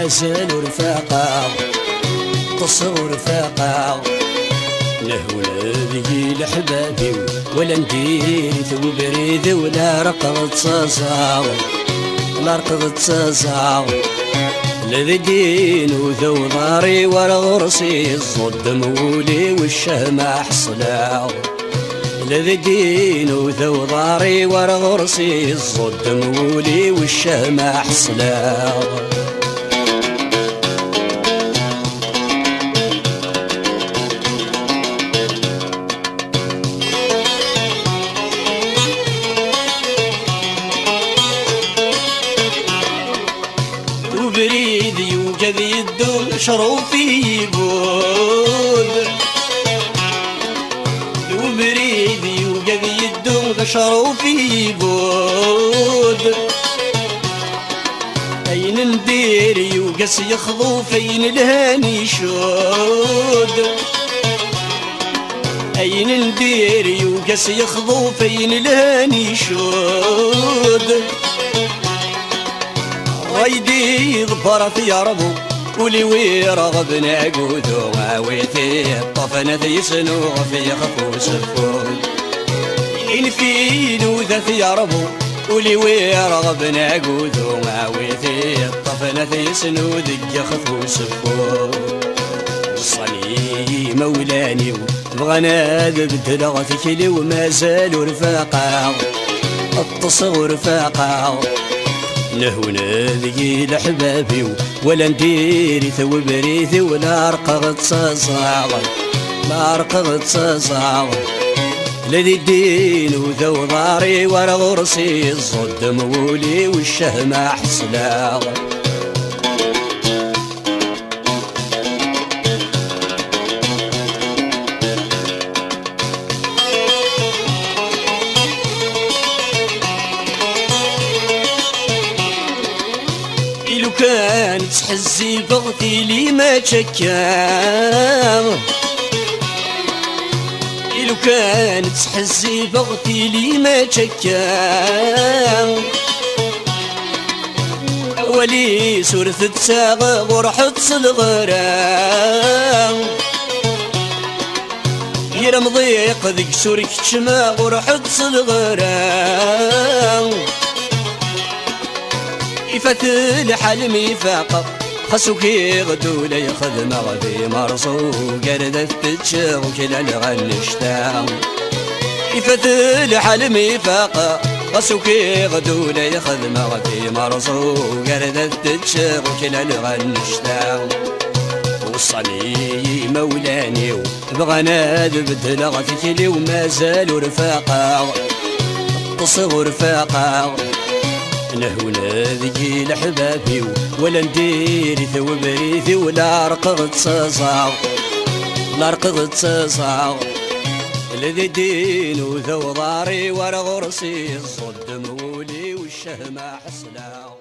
ومازال رفاقة تصغر رفاقة لهونا ذي لحبابي ولا ندير ثو بريد ولا رقض صاصا لا رقض صاصا الذي دين وذو ضاري ورا غرسي الصد مولي والشهمة حصلا الذي دين وذو ضاري ورا غرسي الصد مولي والشهمة حصلا بريد يوجد يدو شروفي يبود وبريد يوجد يدو شروفي يبود أين ندير يوقس يخضو فين الهاني شود أين ندير يوقس يخضو فين الهاني شود ويدي ضبرت يا ربو ولي ويرغب نعقودو عاويتي طفنت يسنو في خفو سفود إن في نوذت يا ربو ولي ويرغب نعقودو عاويتي طفنت يسنو دق خفو سفود وصلي مولاني بغنا ذبت لغتك لي وما زالوا رفاقا التصغر رفاقا لهونا ذي لحبابي ولا نديري ثو بريثي ولا رقغت صاصا لا رقغت صاصا الذي الدين وذو ضاري ورا غرسي الصد مولي والشهمة حصلا لو كانت تحزي بغتي لي ما تشكام لو كانت تحزي بغتي لي ما تشكام ولي سورث تساغ ورحت الغرام يرمضيق ذيك سورك تشما ورحت الغرام يفتل حلمي فاق خسوكي غدو لي خدمة غدي مرصو قردت تتشغ كلا الغنشتا يفتل حلمي فاق خسوكي غدو لي خدمة غدي مرصو قردت تتشغ كلا الغنشتا وصلي مولاني بغنا ذبت لغتك لي وما زالوا رفاقا تصغر رفاقا لهونا ذي لحبابي ولا نديري ثو بريثي ولا رقغت صاصا لا رقغت صاصا الذي دين وذو ضاري ورا غرسي الصد مولي والشهمة حصلا